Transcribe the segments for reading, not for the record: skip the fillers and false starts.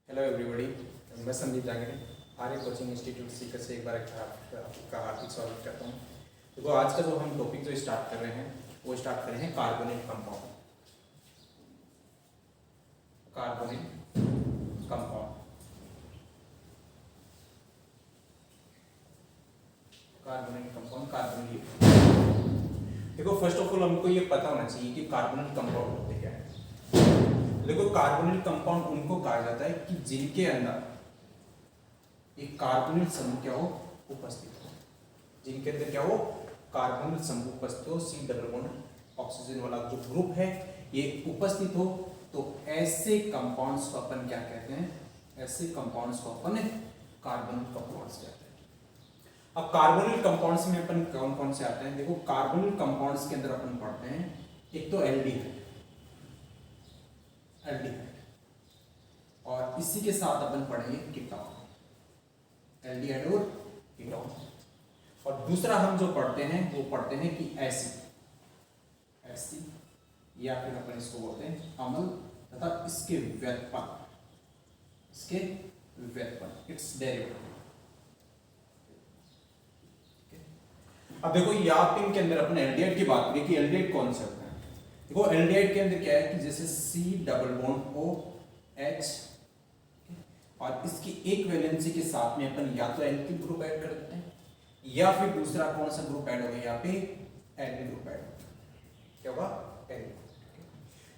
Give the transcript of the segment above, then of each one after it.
Hello everybody, मैं संदीप जांगड़े आर्य coaching institute Sikar से एक बार आपका हार्दिक स्वागत करता हूँ। देखो आज का जो हम टॉपिक जो स्टार्ट कर रहे हैं वो स्टार्ट कर रहे हैं carbonyl compound. Carbonyl compound carbonyl compound carbonyl. देखो फर्स्ट ऑफ ऑल हमको ये पता होना चाहिए कि कार्बोनिल कंपाउंड होते क्या है। देखो कार्बोनिल कंपाउंड उनको कहा जाता है कि जिनके अंदर एक कार्बोनिल समूह क्या हो उपस्थित हो, जिनके अंदर क्या हो कार्बोनिल समूह उपस्थित हो, C डबल बॉन्ड ऑक्सीजन वाला जो ग्रुप है ये उपस्थित हो, तो ऐसे कंपाउंड्स को अपन क्या कहते हैं, ऐसे कंपाउंड्स को अपन कार्बोनिल कंपाउंड्स कहते हैं। अब कार्बोनिल कंपाउंड्स में अपन कौन कौन से आते हैं, देखो कार्बोनिल कंपाउंड्स के अंदर अपन पढ़ते हैं एक तो एल्डिहाइड और इसी के साथ अपन पढ़ेंगे कीटोन, एल्डिहाइड और कीटोन। और दूसरा हम जो पढ़ते हैं वो पढ़ते हैं कि एसिड या फिर अपन इसको बोलते हैं अम्ल तथा इसके व्युत्पन्न, इट्स डेरिवेटिव। अब देखो यहाँ पे इनके अंदर अपन एल्डिहाइड की बात करें कि एल्डिहाइड कौन से होते हैं। देखो एल्डिहाइड के अंदर क्या है कि जैसे C डबल बॉन्ड OH और इसकी एक वैलेंसी के साथ में अपन या तो एल्किल ग्रुप ऐड कर देते हैं या फिर दूसरा कौन सा ग्रुप ऐड होगा, यहाँ पे एल्डिल ग्रुप ऐड होगा, क्या होगा एल्डिल।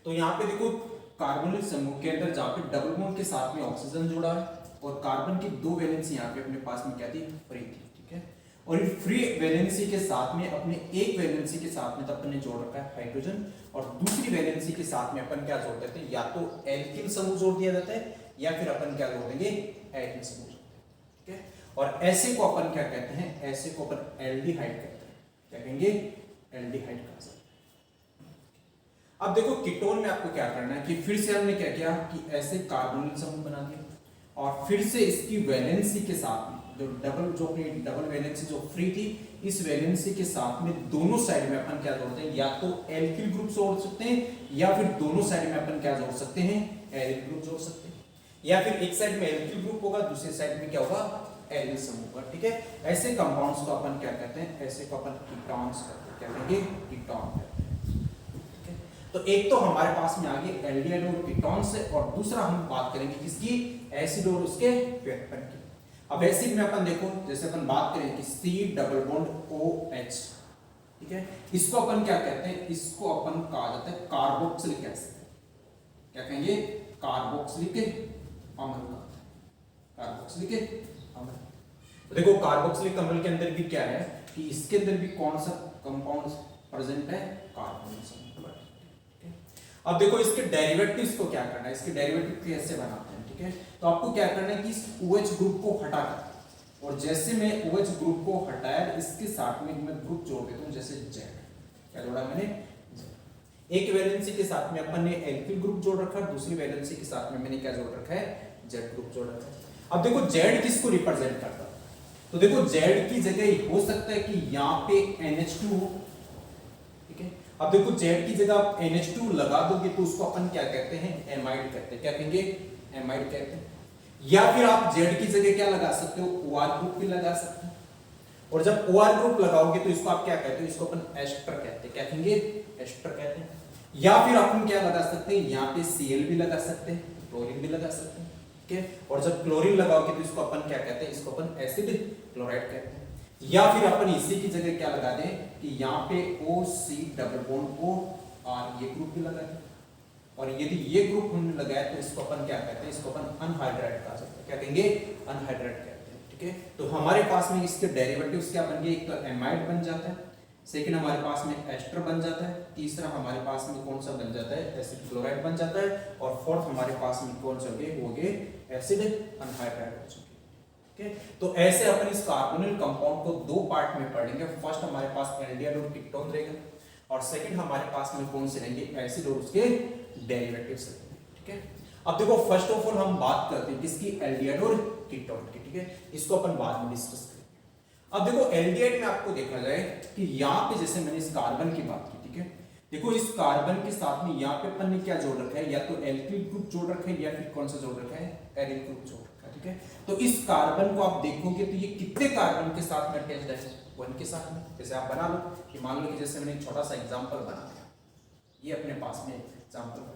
तो यहाँ पे देखो कार्बोनिल समूह के अंदर जहाँ पे डबल बॉन्ड के साथ में ऑक्सीजन जुड़ा है और कार्बन की दो वैलेंसी यहाँ पे अपने पास में क्या थी, फ्री थी, ठीक है। और इन फ्री वैलेंसी के साथ में अपने एक वैलेंसी के साथ में तो अपन ने जोड़ रखा है हाइड्रोजन और दूसरी वैलेंसी के साथ में अपन क्या जोड़ देते हैं, या तो एल्किल समूह जोड़ दिया जाता है या फिर अपन क्या जोड़ देंगे एल्किल समूह, ठीक है। और ऐसे को अपन क्या कहते हैं, ऐसे को अपन एल्डिहाइड कहते हैं, क्या कहेंगे एल्डिहाइड कहा जाता है। अब देखो कीटोन में आपको क्या करना है कि फिर से हमने क्या किया कि ऐसे कार्बोनिल समूह बना दिया और फिर से इसकी वैलेंसी के साथ में जो अपनी डबल वैलेंसी जो फ्री थी, इस वैलेंसी के साथ में दोनों साइड में अपन क्या जोड़ते हैं, या तो एल्किल ग्रुप जोड़ सकते हैं या फिर दोनों साइड में अपन क्या जोड़ सकते हैं, एल्किल ग्रुप जोड़ सकते हैं, या फिर एक साइड में एल्किल ग्रुप होगा दूसरी साइड में क्या होगा एल्किल समूह होगा, ठीक है। ऐसे कंपाउंड्स को अपन क्या कहते हैं, ऐसे को अपन कीटोन्स कहते हैं, क्या कहेंगे कीटोन कहते हैं, ठीक है। तो एक तो हमारे पास में आ गए एल्डिहाइड और कीटोन्स है और दूसरा हम बात करेंगे किसकी, एसिड और उसके व्युत्पन्न की। अब एसिड में अपन देखो जैसे अपन बात करें कि C डबल बॉन्ड OH, ठीक है, इसको अपन क्या कहते हैं, इसको अपन कहा जाता है कार्बोक्सिलिक एसिड, क्या कहेंगे कार्बोक्सिलिक अम्ल, कार्बोक्सिलिक अम्ल। तो देखो कार्बोक्सिलिक अम्ल के अंदर भी क्या है कि इसके अंदर भी कौन सा कंपाउंड प्रेजेंट है, कार्बोनिल समूह, ठीक है। अब देखो इसके डेरिवेटिव्स को क्या करना है, इसके डेरिवेटिव कैसे बनाते हैं, ठीक है। तो आपको क्या करना है कि इस OH ग्रुप को हटाकर, और जैसे मैं OH ग्रुप को हटाया इसके साथ में मैं ग्रुप जोड़ देता हूं, जैसे Z, क्या जोड़ा मैंने, एक वैलेंसी के साथ में अपन ने एल्किल ग्रुप जोड़ रखा है, दूसरी वैलेंसी के साथ में मैंने क्या जोड़ रखा है, Z ग्रुप जोड़ रखा है। अब देखो Z किसको रिप्रेजेंट करता है, तो देखो Z की जगह हो सकता है कि यहाँ पे NH2 हो, ठीक है। अब देखो Z की जगह आप NH2 लगा दोगे तो उसको अपन क्या कहते हैं, एमाइड कहते हैं, क्या कहेंगे एमाइड कहते हैं। या फिर आप Z की जगह क्या लगा सकते हो, OR ग्रुप भी लगा सकते हैं, और जब OR ग्रुप लगाओगे तो इसको आप क्या कहते हो, इसको अपन एस्टर कहते हैं, क्या कहेंगे एस्टर कहते हैं। या फिर अपन क्या लगा सकते हैं, यहाँ पे Cl भी लगा सकते हैं, क्लोरीन भी लगा सकते हैं, ठीक है। और जब क्लोरीन लगाओगे तो इसको अपन क्या कहते हैं, इसको अपन एसिड क्लोराइड कहते हैं। या फिर अपन इसी की जगह क्या लगा दें कि यहाँ पे OC डबल बॉन्ड OR ये ग्रुप भी लगा दें, और यदि ये ग्रुप हमने लगाया तो इसको अपन क्या कहते हैं, इसको अपन अनहाइड्राइड कहा जाता है, क्या कहेंगे अनहाइड्राइड कहते हैं, ठीक है। तो हमारे पास में इसके डेरिवेटिव्स क्या बन गए, एक तो एमाइड बन जाता है, सेकंड हमारे पास में एस्टर बन जाता है, तीसरा हमारे पास में कौन सा बन जाता है, एसिड क्लोराइड बन जाता है, और फोर्थ हमारे पास में कौन सा हो गए एसिड अनहाइड्राइड हो चुके, ठीक है। तो ऐसे अपन इस कार्बोनिल कंपाउंड को दो पार्ट में पढ़ेंगे। फर्स्ट हमारे पास एल्डिहाइड और कीटोन रहेगा और सेकंड हमारे पास में कौन से रहेंगे, एसिड और उसके डेरिवेटिव्स रहेंगे, ठीक है। अब देखो फर्स्ट ऑफ ऑल हम बात करते हैं किसकी, एल्डिहाइड और कीटोन की, ठीक है। इसको अपन बाद में डिस्कस करेंगे। अब देखो एल्डिहाइड में आपको देखा जाए कि यहाँ पे जैसे मैंने इस कार्बन की बात की, ठीक है, देखो इस कार्बन के साथ में यहाँ पे अपन ने क्या जोड़ रखा है, या तो एल्किल ग्रुप जोड़ रखा है या फिर कौन सा जोड़ रखा है, एरिल ग्रुप जोड़ रखा है, ठीक है। तो इस कार्बन को आप देखोगे तो ये कितने कार्बन के साथ में अटैच्ड है, 1 के साथ में। जैसे आप बना लो कि मान लो कि जैसे मैंने एक छोटा सा एग्जांपल बना दिया, ये अपने पास में एग्जांपल।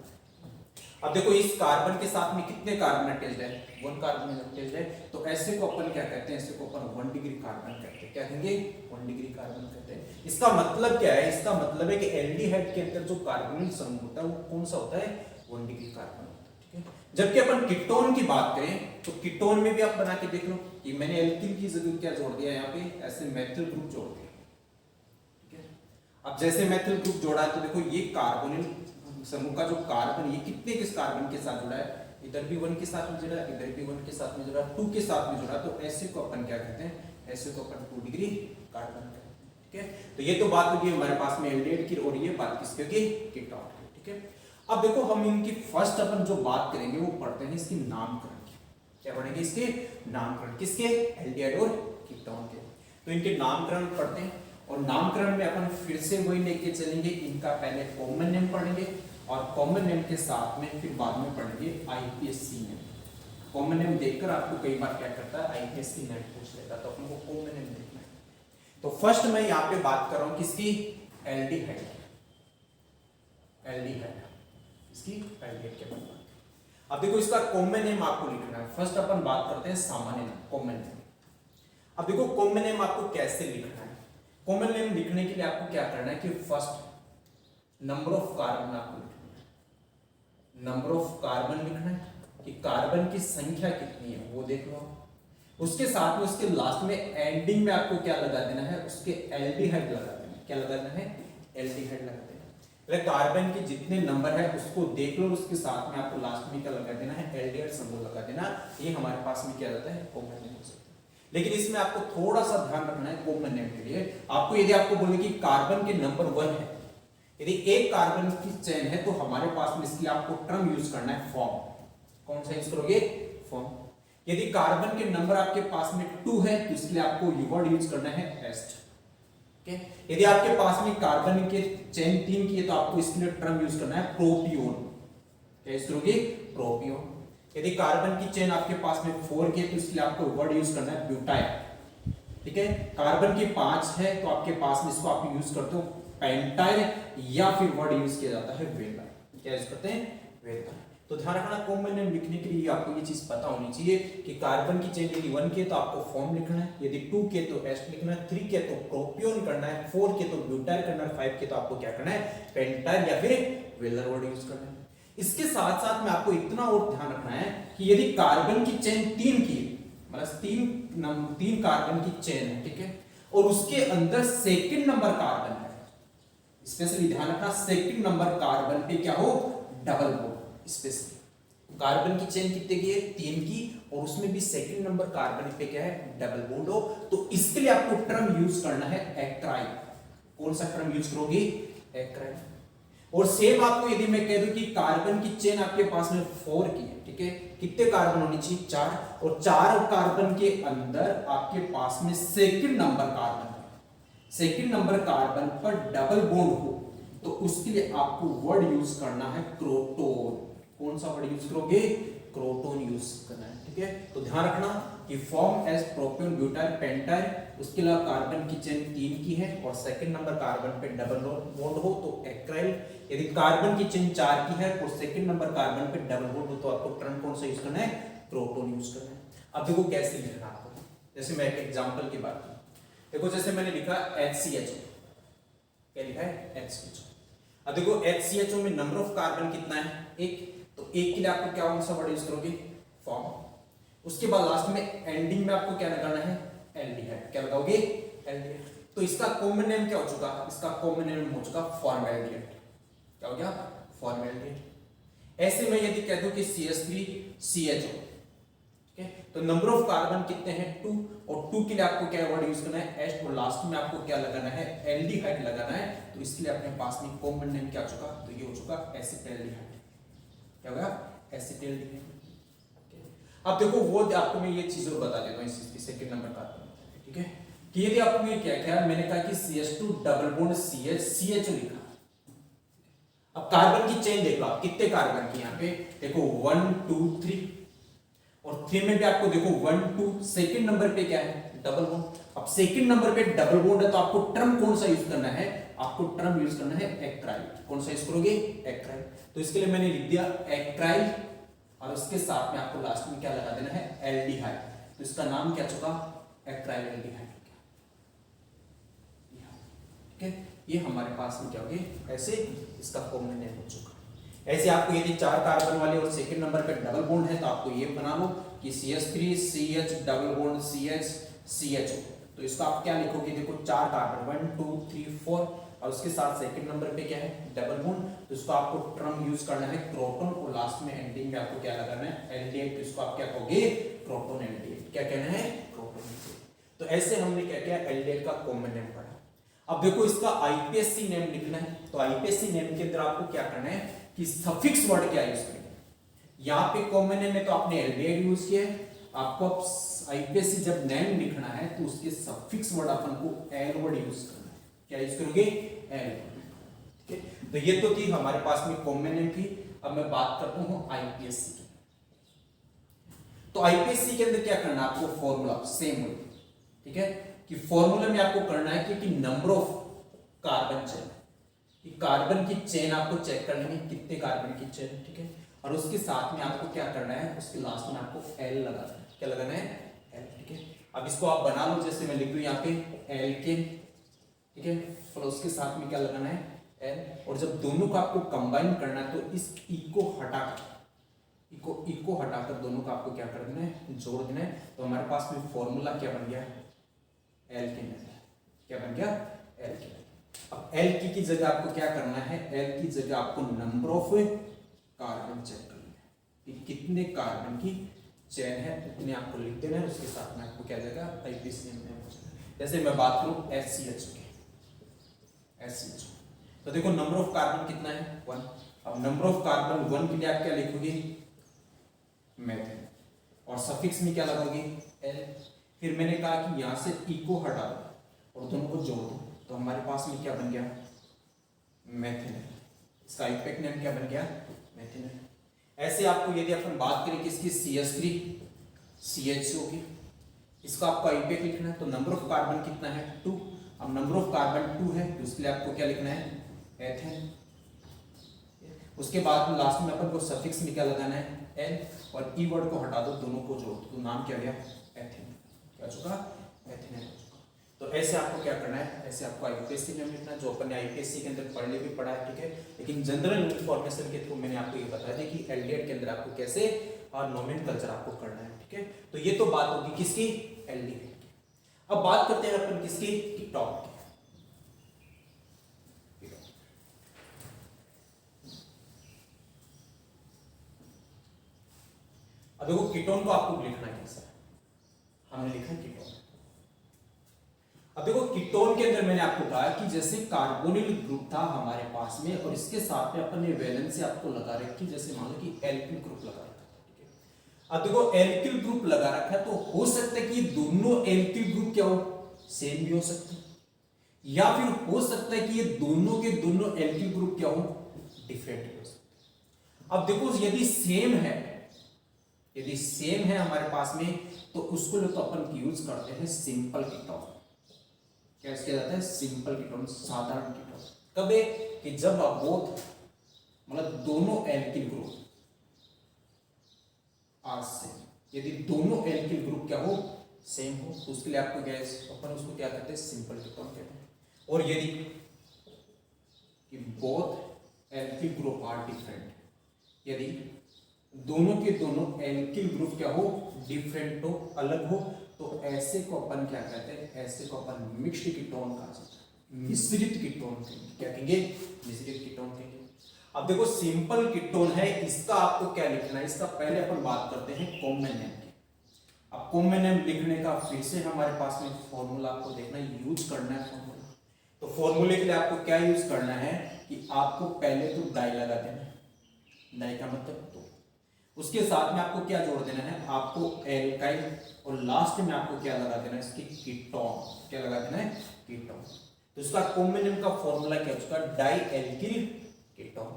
अब देखो इस कार्बन के साथ में कितने कार्बन अटैच्ड है, 1 कार्बन अटैच्ड है। तो ऐसे को अपन क्या कहते हैं, ऐसे को अपन 1 डिग्री कार्बन कहते हैं। क्या कहेंगे, 1 डिग्री कार्बन कहते हैं। इसका मतलब क्या है, इसका मतलब है कि एल्डिहाइड के अंदर जो कार्बोनिल समूह होता है वो कौन सा होता है, 1 डिग्री कार्बन होता है, ठीक है। जबकि अपन कीटोन की बात करें तो कीटोन में भी आप बना के देख लो कि मैंने एल्किल की जगह क्या जोड़ दिया यहाँ पे, ऐसे मेथिल ग्रुप जोड़ दिया, ठीक है। अब जैसे मेथिल ग्रुप जोड़ा तो देखो ये कार्बोनिल समूह का जो कार्बन, ये कितने किस कार्बन के साथ जुड़ा है, इधर भी 1 के साथ में जुड़ा है, इधर भी 1 के साथ में जुड़ा है, 2 के साथ में जुड़ा। तो ऐसे को अपन क्या कहते हैं, ऐसे को अपन 2 डिग्री कार्बन कहते हैं, ठीक है। तो ये तो बात होगी हमारे पास में एल्डिहाइड की, और ये बात किसकी होगी, कीटोन की, ठीक है। अब देखो हम इनकी फर्स्ट अपन जो बात करेंगे वो पढ़ते हैं इसकी नामकरण की। क्या पढ़ेंगे, इसके नामकरण, किसके, एल्डिहाइड और कीटोन के। तो इनके नामकरण पढ़ते हैं, और नामकरण में अपन फिर से वही लेके चलेंगे, इनका पहले कॉमन नेम पढ़ेंगे और कॉमन नेम के साथ में फिर बाद में पढ़ेंगे आईपीएससी नेम। कॉमन नेम देखकर आपको कई बार क्या करता है, आईपीएससी नेम पूछ लेता है, तो अपन को कॉमन नेम देखना है। तो फर्स्ट मैं यहाँ पे बात कर रहा हूँ किसकी, एल्डिहाइड, एल्डिहाइड, इसकी एल्डिहाइड के बारे में। अब देखो इसका कॉमन नेम आपको लिखना है। फर्स्ट अपन बात करते हैं सामान्य नाम, कॉमन नेम। अब देखो कॉमन नेम आपको कैसे लिखना है, कॉमन नेम लिखने के लिए आपको क्या करना है कि फर्स्ट नंबर ऑफ कार्बन आपको लिखना है, नंबर ऑफ कार्बन लिखना है कि कार्बन की संख्या कितनी है वो देख लो। उसके साथ में उसके लास्ट में एंडिंग में आपको क्या लगा देना है, उसके एल्डिहाइड लगा देना है। क्या लगा देना है, एल्डिहाइड लगा देना है। कार्बन के जितने नंबर है उसको देख लो, उसके साथ में आपको लास्ट में क्या लगा देना है, एल्डिहाइड समूह लगा देना। ये हमारे पास में क्या रहता है, कॉमन नेम हो सकता है। लेकिन इसमें आपको थोड़ा सा ध्यान रखना है कॉमन नेम के लिए। आपको यदि आपको बोले कि कार्बन के नंबर 1 है, यदि एक कार्बन की चेन है तो हमारे पास में इसके लिए आपको टर्म यूज करना है फॉर्म। कौन सा यूज करोगे, फॉर्म। यदि कार्बन के नंबर आपके पास में 2 है तो इसके लिए आपको वर्ड यूज करना है एस्ट, ठीक है। यदि आपके पास में कार्बन के चेन 3 की है तो आपको इसके लिए टर्म यूज करना है प्रोपियोन। क्या यूज करोगे, प्रोपियोन। यदि कार्बन की चेन आपके पास में 4 की है तो इसके लिए आपको वर्ड यूज करना है ब्यूटाइल, ठीक है। कार्बन की 5 है तो आपके पास में इसको आप यूज करते हो पेंटाइल, या फिर वर्ड यूज किया जाता है वेलाइल। क्या यूज करते हैं, वेलाइल। तो ध्यान रखना कॉमन नेम लिखने के लिए आपको ये चीज पता होनी चाहिए कि कार्बन की चेन यदि 1 के तो आपको फॉर्म लिखना है, यदि 2 के तो एस्ट लिखना है, 3 के तो प्रोपियोन करना है, 4 के तो ब्यूटाइल करना है, 5 के तो आपको क्या करना है, पेंटाइल या फिर वेलर वर्ड यूज करना है। इसके साथ साथ में आपको इतना और ध्यान रखना है कि यदि कार्बन की चेन 3 की, मतलब 3 कार्बन की चेन है, ठीक है, और उसके अंदर सेकंड नंबर कार्बन है, स्पेशली ध्यान रखना सेकंड नंबर कार्बन पे क्या हो, डबल बॉन्ड। स्पेशली कार्बन की चेन कितने की है, 3 की, और उसमें भी सेकंड नंबर कार्बन पे क्या है, डबल बॉन्ड हो, तो इसके लिए आपको टर्म यूज करना है एक्राइल। कौन सा टर्म यूज करोगे, एक्राइल। और सेम आपको यदि मैं कह दूं कि कार्बन की चेन आपके पास में 4 की है, ठीक है, कितने कार्बन होनी चाहिए, 4, और 4 कार्बन के अंदर आपके पास में सेकंड नंबर कार्बन है, सेकंड नंबर कार्बन पर डबल बॉन्ड हो तो उसके लिए आपको वर्ड यूज करना है क्रोटोन। कौन सा वर्ड यूज करोगे, क्रोटोन यूज करना है, ठीक है। तो ध्यान रखना कि फॉर्म एज प्रोपियोन ब्यूटाइल पेंटाइल, उसके अलावा कार्बन की चेन 3 की है और सेकंड नंबर कार्बन पे डबल बॉन्ड हो तो एक्राइल। यदि कार्बन की चेन 4 की है और सेकंड नंबर कार्बन पे डबल बॉन्ड हो तो आपको टर्म कौन सा यूज करना है, क्रोटोन यूज करना है। अब देखो कैसे लिखना आपको, जैसे मैं एक एग्जांपल की बात करूं, देखो जैसे मैंने लिखा HCHO, क्या लिखा है, HCHO। अब देखो HCHO में नंबर ऑफ कार्बन कितना है, 1, तो 1 के लिए आपको क्या कौन सा वर्ड यूज करोगे, फॉर्म। उसके बाद लास्ट में एंडिंग में आपको क्या लगाना है, एल्डिहाइड। क्या लगाओगे, एल्डिहाइड। तो इसका कॉमन नेम क्या हो चुका, इसका कॉमन नेम हो चुका फॉर्मेल्डिहाइड। क्या हो गया, फॉर्मेल्डिहाइड। ऐसे में यदि कह दूं कि CH3CHO, ठीक है, तो नंबर ऑफ कार्बन कितने हैं, 2, और 2 के लिए आपको क्या वर्ड यूज करना है, एस्ट, और लास्ट में आपको क्या लगाना है, एल्डिहाइड लगाना है। तो इसके लिए अपने पास में कॉमन नेम क्या हो चुका, तो ये हो चुका एसिटाल्डिहाइड। क्या होगा, एसिटाल्डिहाइड। अब देखो वो आपको मैं ये चीज और बता देता हूं इसकी सेकंड नंबर कार्बन, ठीक है, कि यदि आपको ये क्या क्या मैंने कहा कि CH2 double bond CH CHO लिखा, कार्बन की चेन देखो आप, कितने कार्बन की यहाँ पे देखो 1 2 3 और 3 में भी आपको देखो 1 2, सेकंड नंबर पे क्या है डबल बॉन्ड। अब सेकंड नंबर पे डबल बॉन्ड है तो आपको टर्म कौन सा यूज करना है, आपको टर्म यूज करना है एक्राइल। कौन सा यूज करोगे, एक्राइल। तो इसके लिए मैंने लिख दिया एक्राइल और उसके साथ में आपको लास्ट में क्या लगा देना है एल्डिहाइड। तो इसका नाम क्या चुका, एक्राइल एल्डिहाइड। ठीक है, ये हमारे पास में क्या हो गया, ऐसे इसका कॉमन नेम हो चुका। ऐसे आपको यदि 4 कार्बन वाले और सेकंड नंबर पे डबल बॉन्ड है तो आपको ये बना लो कि CH3 CH double bond CH CH। तो इसको आप क्या लिखोगे, देखो 4 कार्बन 1 2 3 4 और उसके साथ सेकंड नंबर पे क्या है डबल बॉन्ड। तो इसको आपको टर्म यूज करना है क्रोटोन और लास्ट में एंडिंग में आपको क्या लगाना है एल्डिहाइड। तो इसको आप क्या कहोगे, क्रोटोन एल्डिहाइड। क्या कहना है, क्रोटोन एल्डिहाइड। तो ऐसे हमने क्या किया, एल्डिहाइड का कॉमन नेम पढ़ा। अब देखो इसका आईपीएससी नेम लिखना है। तो आईपीएससी नेम के अंदर आपको क्या करना है कि सफिक्स वर्ड क्या यूज करेंगे। यहाँ पे कॉमन नेम में तो आपने एल्डिहाइड यूज किया है, आपको आईपीएससी जब नेम लिखना है तो उसके सफिक्स वर्ड अपन को एल वर्ड यूज करना है। क्या यूज करोगे, एल। ठीक है, तो ये तो थी हमारे पास में कॉमन नेम थी। अब मैं बात करता हूं आईपीएससी की। तो आईपीएससी के अंदर क्या करना है आपको, फॉर्मूला सेम हो। ठीक है, कि फॉर्मूला में आपको करना है कि नंबर ऑफ कार्बन चेन, कि कार्बन की चेन आपको चेक कर लेंगे कितने कार्बन की चेन। ठीक है, और उसके साथ में आपको क्या करना है, उसके लास्ट में आपको एल लगाना है। क्या लगाना है, एल। ठीक है, अब इसको आप बना लो, जैसे मैं लिख लूं यहाँ पे एल्केन। ठीक है, और उसके साथ में क्या लगाना है, एल। और जब दोनों को आपको कंबाइन करना है तो इस इको हटाकर इको हटाकर दोनों का आपको क्या कर देना है, जोड़ देना है। तो हमारे पास में फॉर्मूला क्या बन गया, एल्केन। क्या बन गया, एल्केन। अब एल की जगह आपको क्या करना है, एल की जगह आपको नंबर ऑफ कार्बन चेक करना है कि कितने कार्बन की चेन है उतने आपको लिख देना है। उसके साथ में आपको क्या जाएगा, आईपीएससी नेम हो जाएगा। जैसे मैं बात करूं HCH की, HCH तो देखो नंबर ऑफ कार्बन कितना है 1। अब नंबर ऑफ कार्बन 1 के लिए आप क्या लिखोगे, मेथेन, और सफिक्स में क्या लगाओगे, एल। फिर मैंने कहा कि यहां से इको हटा दो और दोनों को जोड़ दो, तो हमारे पास में क्या बन गया, मेथेन। इसका आईपीएक नेम क्या बन गया, मेथेन। ऐसे आपको यदि अपन बात करें किसकी, CH3 CHO की, इसका आपको आईपीएक लिखना है। तो नंबर ऑफ कार्बन कितना है 2। अब नंबर ऑफ कार्बन 2 है तो उसके लिए आपको क्या लिखना है, एथेन। उसके बाद में लास्ट में अपन को सफिक्स में क्या लगाना है, एल, और ई वर्ड को हटा दो, दोनों को जोड़ दो, तो नाम क्या गया, एथेन। क्या चुका, एथेन हो चुका। तो ऐसे आपको क्या करना है, ऐसे आपको आईपीएससी नेम लिखना है, जो अपन ने आईपीएससी के अंदर पढ़ने भी पढ़ा है। ठीक है, लेकिन जनरल इन्फॉर्मेशन के थ्रू मैंने आपको ये बता दिया कि एल्डिहाइड के अंदर आपको कैसे और नोमेनक्लेचर आपको करना है। ठीक है, तो ये तो बात होगी किसकी, एल्डिहाइड की। अब बात करते हैं अपन किसकी, कीटोन की। अब देखो कीटोन को आपको लिखना कैसा है, हमने लिखा कीटोन। अब देखो कीटोन के अंदर मैंने आपको कहा कि जैसे कार्बोनिल ग्रुप था हमारे पास में और इसके साथ में अपन ने वैलेंसी आपको लगा रखी, जैसे मान लो कि एल्किल ग्रुप लगा रखा था। ठीक है, अब देखो एल्किल ग्रुप लगा रखा है तो हो सकता है कि दोनों एल्किल ग्रुप क्या हो, सेम भी हो सकते हैं, या फिर हो सकता है कि ये दोनों के दोनों एल्किल ग्रुप क्या हो, डिफरेंट हो सकते हैं। अब देखो यदि सेम है हमारे पास में तो उसको तो अपन यूज करते हैं सिंपल कीटोन। क्या किया जाता है, सिंपल कीटोन, साधारण कीटोन। कब है कि जब आप बोथ मतलब दोनों एल्किल ग्रुप आर सेम, यदि दोनों एल्किल ग्रुप क्या हो, सेम हो, तो उसके लिए आपको क्या है, अपन उसको क्या कहते हैं, सिंपल कीटोन कहते हैं। और यदि कि both alkyl group are different, यदि दोनों के दोनों एल्किल ग्रुप क्या हो, डिफरेंट हो, अलग हो, तो ऐसे को अपन क्या कहते हैं, ऐसे को अपन मिक्स्ड कीटोन कहा जाता है, मिश्रित कीटोन कहेंगे। क्या कहेंगे, मिश्रित कीटोन कहेंगे। अब देखो सिंपल कीटोन है, इसका आपको क्या लिखना है, इसका पहले अपन बात करते हैं कॉमन नेम की। अब कॉमन नेम लिखने का फिर से हमारे पास में फॉर्मूला आपको देखना है, यूज करना है फॉर्मूला। तो फॉर्मूले के लिए आपको क्या यूज करना है कि आपको पहले तो डाई लगा देना है, डाई का मतलब तो, उसके साथ में आपको क्या जोड़ देना है, आपको एल्काइल, और लास्ट में आपको क्या लगा देना है, इसकी कीटोन। क्या लगा देना है, कीटोन। तो इसका कॉमन नेम का फॉर्मूला क्या है, उसका डाई एल्किल कीटोन।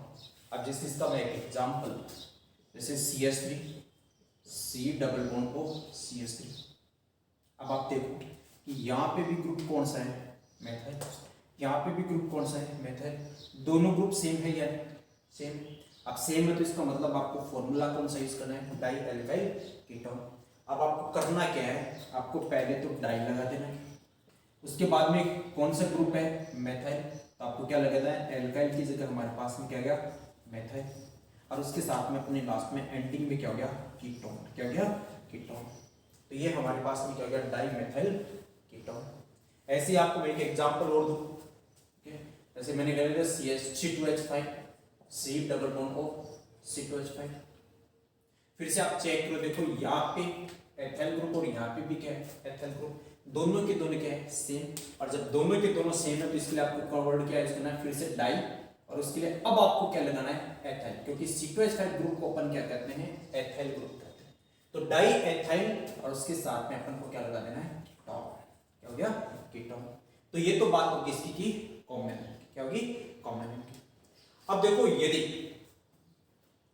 अब जिस इसका मैं एक एग्जाम्पल, जैसे CH3 C double bond O CH3। अब आप देखो कि यहाँ पे भी ग्रुप कौन सा है, मेथाइल, यहाँ पे भी ग्रुप कौन सा है, मेथाइल। दोनों ग्रुप सेम है या सेम। अब सेम है तो इसका मतलब आपको फॉर्मूला कौन सा यूज करना है, डाई एल्काइल कीटोन। अब आपको करना क्या है, आपको पहले तो डाई लगा देना है, उसके बाद में कौन सा ग्रुप है, मेथाइल, तो आपको क्या लगाना है, एल्काइल की जगह हमारे पास में क्या गया, मेथाइल, और उसके साथ में अपने लास्ट में एंडिंग में क्या हो गया, कीटोन। क्या हो गया, कीटोन। तो ये हमारे पास में क्या हो गया, डाई मेथाइल कीटोन। ऐसे आपको मैं एक एग्जांपल और दूं, जैसे मैंने कह दिया CH3CH5 C double bond O C2H5। फिर से आप चेक करो, देखो यहाँ पे एथाइल ग्रुप और यहाँ पे भी क्या है, एथाइल ग्रुप, दोनों के दोनों क्या है, सेम। और जब दोनों के दोनों सेम है तो इसके लिए आपको कन्वर्ट क्या यूज करना है, फिर से डाई, और उसके लिए अब आपको क्या लगाना है, एथाइल, क्योंकि C2H5 ग्रुप को अपन क्या कहते हैं, एथाइल ग्रुप कहते हैं। तो डाई एथाइल और उसके साथ में अपन को क्या लगा देना है, कीटोन। क्या हो गया, कीटोन। तो ये तो बात होगी इसकी की कॉमन, क्या होगी, कॉमन। अब देखो यदि